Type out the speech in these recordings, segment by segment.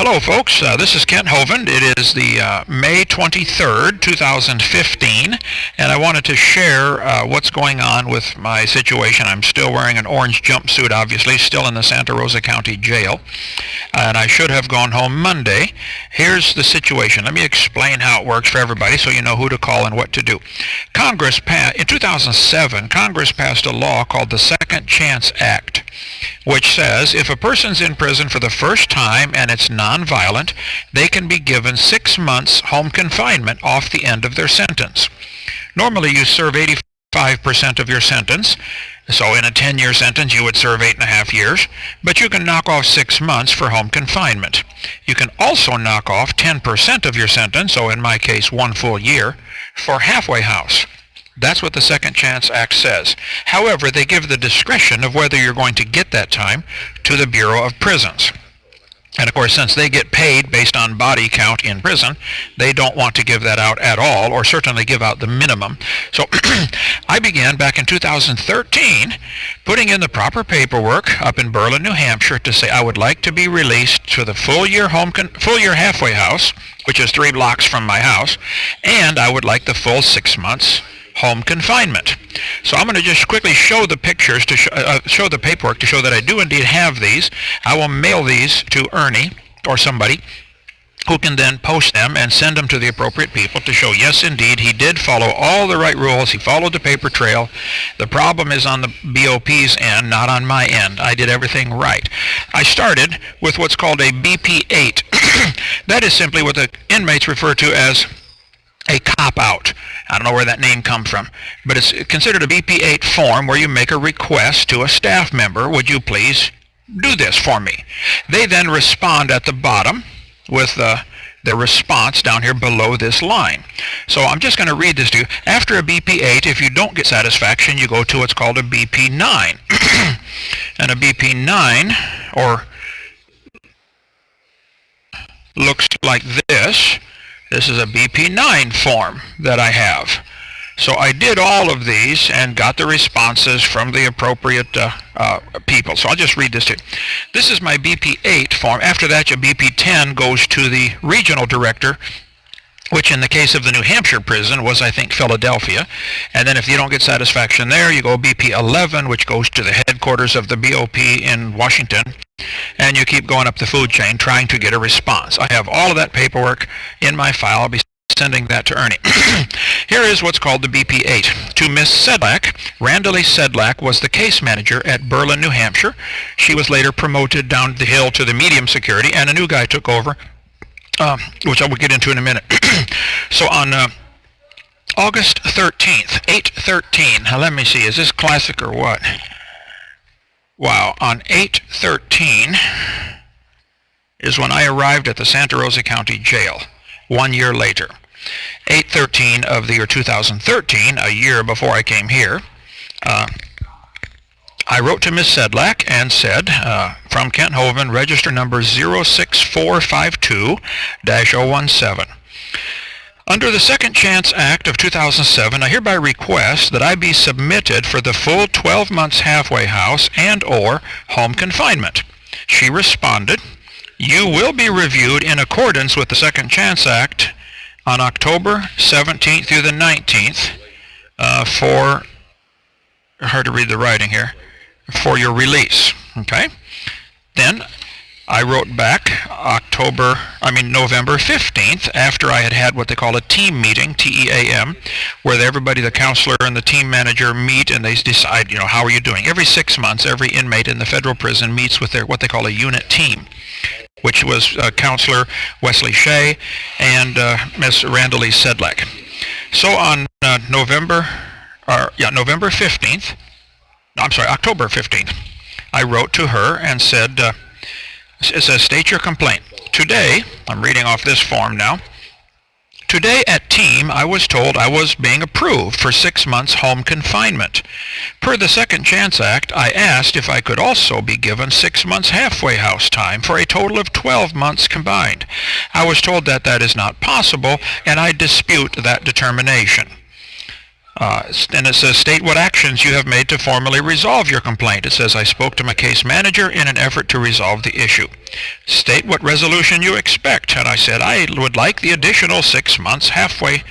Hello folks, this is Kent Hovind. It is the May 23rd, 2015, and I wanted to share what's going on with my situation. I'm still wearing an orange jumpsuit, obviously, still in the Santa Rosa County Jail, and I should have gone home Monday. Here's the situation. Let me explain how it works for everybody so you know who to call and what to do. In 2007, Congress passed a law called the Second Chance Act, which says if a person's in prison for the first time and it's non-violent, they can be given 6 months home confinement off the end of their sentence. Normally you serve 85% of your sentence, so in a 10-year sentence you would serve 8.5 years, but you can knock off 6 months for home confinement. You can also knock off 10% of your sentence, so in my case 1 full year, for halfway house. That's what the Second Chance Act says. However, they give the discretion of whether you're going to get that time to the Bureau of Prisons. And of course, since they get paid based on body count in prison, they don't want to give that out at all, or certainly give out the minimum. So I began back in 2013 putting in the proper paperwork up in Berlin, New Hampshire to say I would like to be released to the full year halfway house, which is 3 blocks from my house, and I would like the full 6 months home confinement. So I'm going to just quickly show the pictures to show the paperwork to show that I do indeed have these. I will mail these to Ernie or somebody who can then post them and send them to the appropriate people to show, yes, indeed, he did follow all the right rules. He followed the paper trail. The problem is on the BOP's end, not on my end. I did everything right. I started with what's called a BP-8. That is simply what the inmates refer to as a cop-out. I don't know where that name comes from, but it's considered a BP-8 form where you make a request to a staff member, would you please do this for me? They then respond at the bottom with the response down here below this line. So I'm just going to read this to you. After a BP-8, if you don't get satisfaction, you go to what's called a BP-9. And a BP-9, or looks like this. This is a BP-9 form that I have. So I did all of these and got the responses from the appropriate people. So I'll just read this to you. This is my BP-8 form. After that, your BP-10 goes to the regional director, which in the case of the New Hampshire prison was, I think, Philadelphia. And then if you don't get satisfaction there, you go BP-11, which goes to the headquarters of the BOP in Washington. And you keep going up the food chain trying to get a response. I have all of that paperwork in my file. I'll be sending that to Ernie. Here is what's called the BP-8. To Miss Sedlak. Randall Sedlak was the case manager at Berlin, New Hampshire. She was later promoted down the hill to the medium security, and a new guy took over, which I will get into in a minute. So on August 13th, 8/13, now let me see, is this classic or what? Wow, on 8/13 is when I arrived at the Santa Rosa County Jail, 1 year later. 8/13 of the year 2013, a year before I came here, I wrote to Miss Sedlak and said, from Kent Hovind, register number 06452-017. Under the Second Chance Act of 2007, I hereby request that I be submitted for the full 12 months halfway house and or home confinement. She responded, you will be reviewed in accordance with the Second Chance Act on October 17th through the 19th for, hard to read the writing here, for your release. Okay? Then I wrote back November 15th, after I had had what they call a team meeting, TEAM, where everybody, the counselor and the team manager meet and they decide, how are you doing? Every 6 months, every inmate in the federal prison meets with their what they call a unit team, which was Counselor Wesley Shea and Miss Randall Sedlak. So on October 15th, I wrote to her and said, it says, state your complaint. Today, I'm reading off this form now. Today at team, I was told I was being approved for 6 months home confinement. Per the Second Chance Act, I asked if I could also be given 6 months halfway house time for a total of 12 months combined. I was told that that is not possible, and I dispute that determination. And it says, state what actions you have made to formally resolve your complaint. It says, I spoke to my case manager in an effort to resolve the issue. State what resolution you expect. And I said, I would like the additional 6 months halfway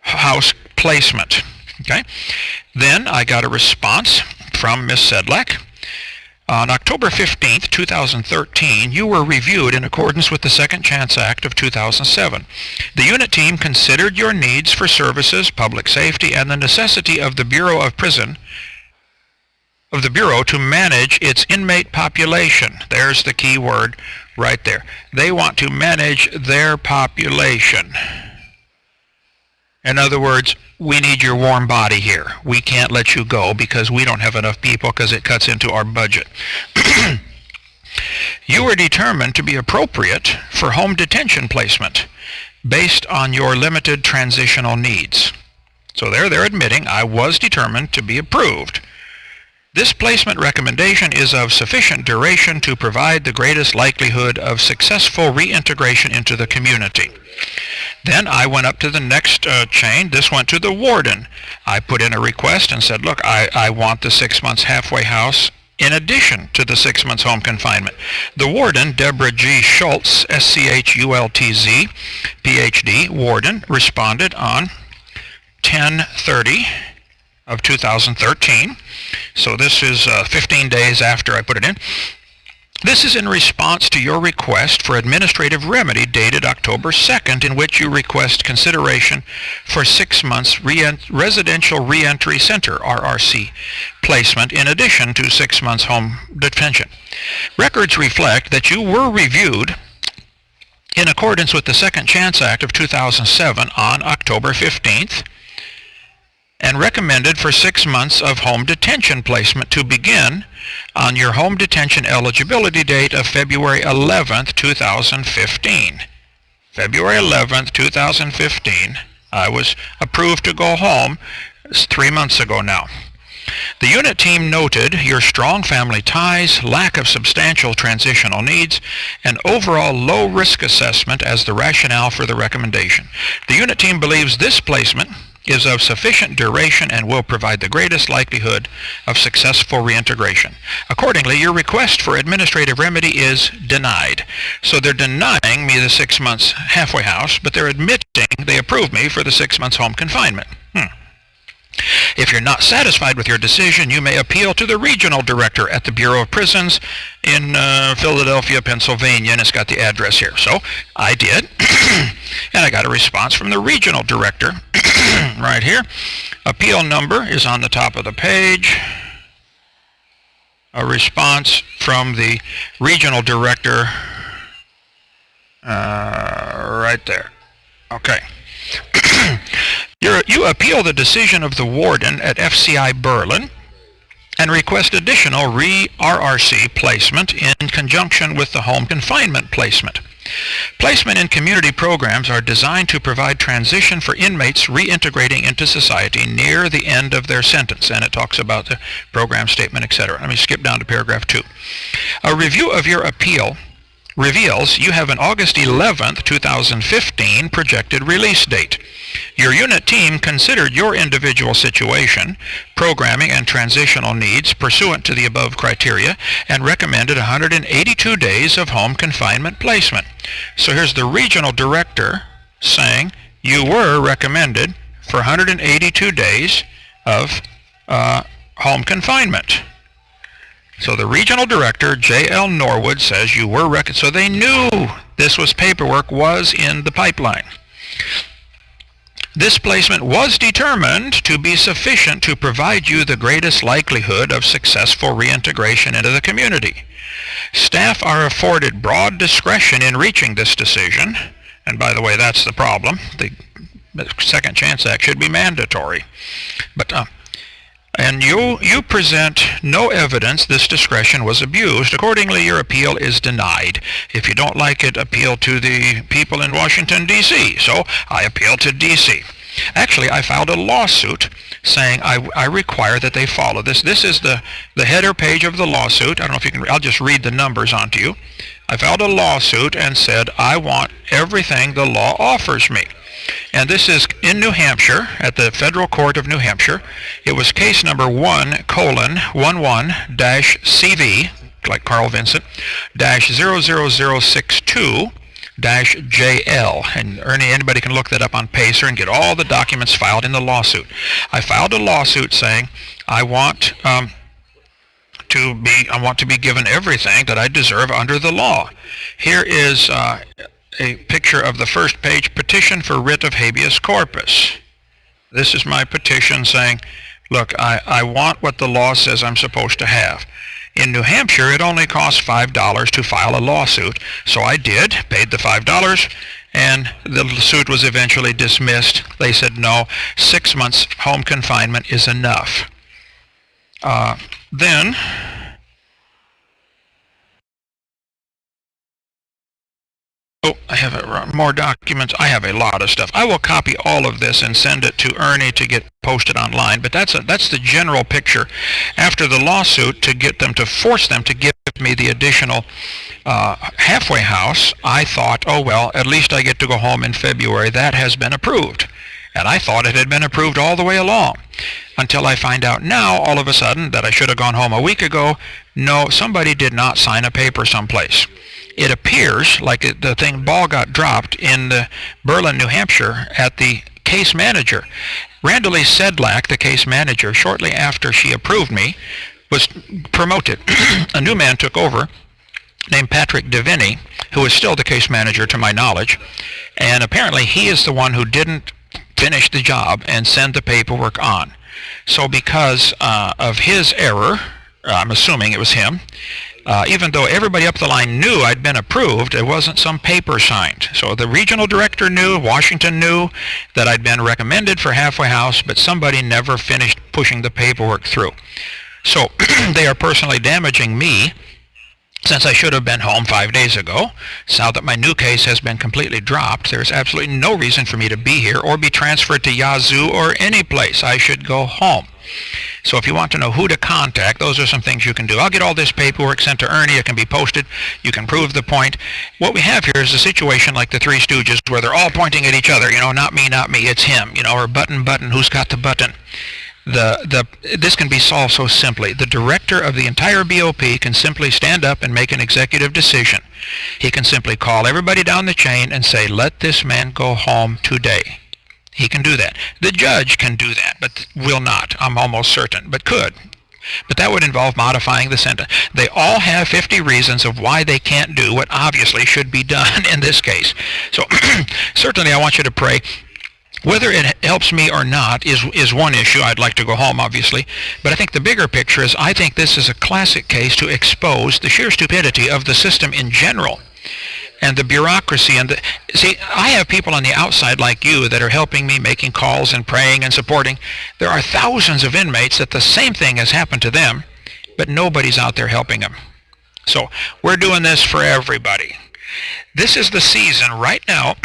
house placement. Okay. Then I got a response from Ms. Sedlak. On October 15th, 2013, you were reviewed in accordance with the Second Chance Act of 2007. The unit team considered your needs for services, public safety, and the necessity of the Bureau to manage its inmate population. There's the key word right there. They want to manage their population. In other words, we need your warm body here. We can't let you go because we don't have enough people because it cuts into our budget. You were determined to be appropriate for home detention placement based on your limited transitional needs. So they're admitting I was determined to be approved. This placement recommendation is of sufficient duration to provide the greatest likelihood of successful reintegration into the community. Then I went up to the next chain. This went to the warden. I put in a request and said, look, I want the 6 months halfway house in addition to the 6 months home confinement. The warden, Deborah G. Schultz, SCHULTZ, PhD, warden, responded on 10/30 of 2013. So this is 15 days after I put it in. This is in response to your request for administrative remedy dated October 2nd, in which you request consideration for 6 months residential reentry center, RRC, placement in addition to 6 months home detention. Records reflect that you were reviewed in accordance with the Second Chance Act of 2007 on October 15th, and recommended for 6 months of home detention placement to begin on your home detention eligibility date of February 11th, 2015. February 11th, 2015, I was approved to go home. It's 3 months ago now. The unit team noted your strong family ties, lack of substantial transitional needs, and overall low risk assessment as the rationale for the recommendation. The unit team believes this placement is of sufficient duration and will provide the greatest likelihood of successful reintegration. Accordingly, your request for administrative remedy is denied. So they're denying me the 6 months halfway house, but they're admitting they approved me for the 6 months home confinement. If you're not satisfied with your decision, you may appeal to the regional director at the Bureau of Prisons in Philadelphia, Pennsylvania, and it's got the address here. So I did, and I got a response from the regional director right here. Appeal number is on the top of the page. A response from the regional director right there. Okay. You appeal the decision of the warden at FCI Berlin and request additional RRC placement in conjunction with the home confinement placement. Placement in community programs are designed to provide transition for inmates reintegrating into society near the end of their sentence, and it talks about the program statement, etc. Let me skip down to paragraph 2. A review of your appeal reveals you have an August 11th, 2015 projected release date. Your unit team considered your individual situation, programming, and transitional needs pursuant to the above criteria and recommended 182 days of home confinement placement. So here's the regional director saying you were recommended for 182 days of home confinement. So the regional director, J.L. Norwood, says you were so they knew this paperwork was in the pipeline. This placement was determined to be sufficient to provide you the greatest likelihood of successful reintegration into the community. Staff are afforded broad discretion in reaching this decision, and by the way, that's the problem. The Second Chance Act should be mandatory. But and you present no evidence this discretion was abused. Accordingly, your appeal is denied. If you don't like it, appeal to the people in Washington, D.C. So I appealed to D.C. Actually, I filed a lawsuit saying I require that they follow this. This is the header page of the lawsuit. I don't know if you can, I'll just read the numbers onto you. I filed a lawsuit and said, I want everything the law offers me. And this is in New Hampshire, at the Federal Court of New Hampshire. It was case number 1:11-CV, like Carl Vincent, -00062 JL, and anybody can look that up on Pacer and get all the documents filed in the lawsuit. I filed a lawsuit saying I want to be given everything that I deserve under the law. Here is a picture of the first page, petition for writ of habeas corpus. This is my petition saying, look, I want what the law says I'm supposed to have. In New Hampshire, it only costs $5 to file a lawsuit. So I did, paid the $5, and the suit was eventually dismissed. They said, no, 6 months home confinement is enough. Then, I have more documents. I have a lot of stuff. I will copy all of this and send it to Ernie to get posted online. But that's the general picture. After the lawsuit, to get them to force them to give me the additional halfway house, I thought, oh well, at least I get to go home in February. That has been approved. And I thought it had been approved all the way along, until I find out now, all of a sudden, that I should have gone home a week ago. No, somebody did not sign a paper someplace. It appears like the ball got dropped in the Berlin, New Hampshire, at the case manager. Randall Sedlak, the case manager, shortly after she approved me, was promoted. A new man took over, named Patrick Deviney, who is still the case manager to my knowledge, and apparently he is the one who didn't finish the job and send the paperwork on. So because of his error, I'm assuming it was him, even though everybody up the line knew I'd been approved, there wasn't some paper signed. So the regional director knew, Washington knew that I'd been recommended for halfway house, but somebody never finished pushing the paperwork through. So they are personally damaging me, since I should have been home 5 days ago. So now that my new case has been completely dropped, there's absolutely no reason for me to be here or be transferred to Yazoo or any place. I should go home. So if you want to know who to contact, those are some things you can do. I'll get all this paperwork sent to Ernie. It can be posted. You can prove the point. What we have here is a situation like the Three Stooges, where they're all pointing at each other. Not me, it's him. Or button, who's got the button? This can be solved so simply. The director of the entire BOP can simply stand up and make an executive decision. He can simply call everybody down the chain and say, let this man go home today. He can do that. The judge can do that, but will not, I'm almost certain, but could. But that would involve modifying the sentence. They all have 50 reasons of why they can't do what obviously should be done in this case. So certainly I want you to pray. Whether it helps me or not is one issue. I'd like to go home, obviously. But I think the bigger picture is I think this is a classic case to expose the sheer stupidity of the system in general, and the bureaucracy. See, I have people on the outside like you that are helping me, making calls and praying and supporting. There are thousands of inmates that the same thing has happened to them, but nobody's out there helping them. So we're doing this for everybody. This is the season right now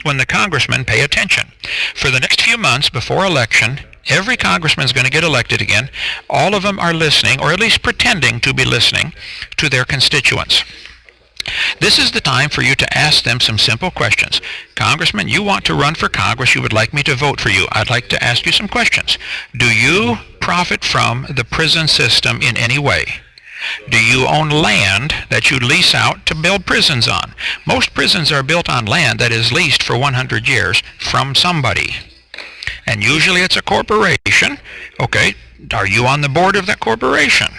when the congressmen pay attention. For the next few months before election, every congressman is going to get elected again. All of them are listening, or at least pretending to be listening, to their constituents. This is the time for you to ask them some simple questions. Congressman, you want to run for Congress. You would like me to vote for you. I'd like to ask you some questions. Do you profit from the prison system in any way? Do you own land that you lease out to build prisons on? Most prisons are built on land that is leased for 100 years from somebody. And usually it's a corporation. Okay, are you on the board of that corporation?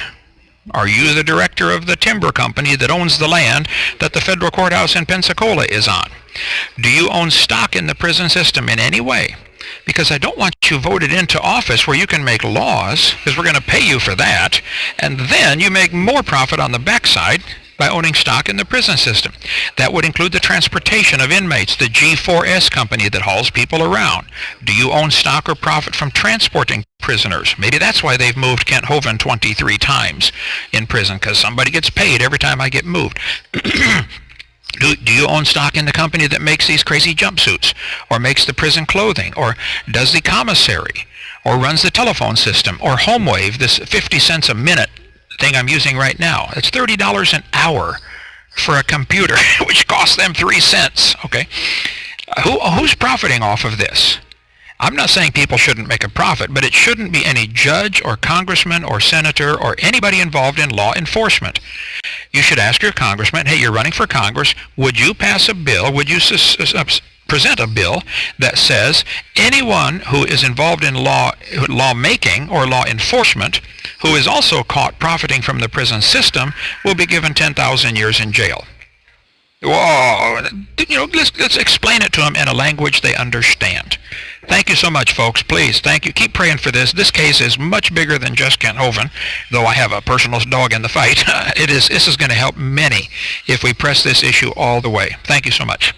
Are you the director of the timber company that owns the land that the federal courthouse in Pensacola is on? Do you own stock in the prison system in any way? Because I don't want you voted into office where you can make laws, because we're going to pay you for that, and then you make more profit on the backside by owning stock in the prison system. That would include the transportation of inmates, the G4S company that hauls people around. Do you own stock or profit from transporting prisoners? Maybe that's why they've moved Kent Hovind 23 times in prison, because somebody gets paid every time I get moved. Do you own stock in the company that makes these crazy jumpsuits, or makes the prison clothing, or does the commissary, or runs the telephone system, or HomeWave, this 50 cents a minute thing I'm using right now? It's $30 an hour for a computer, which cost them 3 cents. Okay, who's profiting off of this? I'm not saying people shouldn't make a profit, but it shouldn't be any judge or congressman or senator or anybody involved in law enforcement. You should ask your congressman, hey, you're running for Congress, would you pass a bill, would you present a bill that says anyone who is involved in lawmaking or law enforcement who is also caught profiting from the prison system will be given 10,000 years in jail. Whoa, let's explain it to them in a language they understand. Thank you so much, folks. Please, thank you. Keep praying for this. This case is much bigger than just Kent Hovind, though I have a personal dog in the fight. This is going to help many if we press this issue all the way. Thank you so much.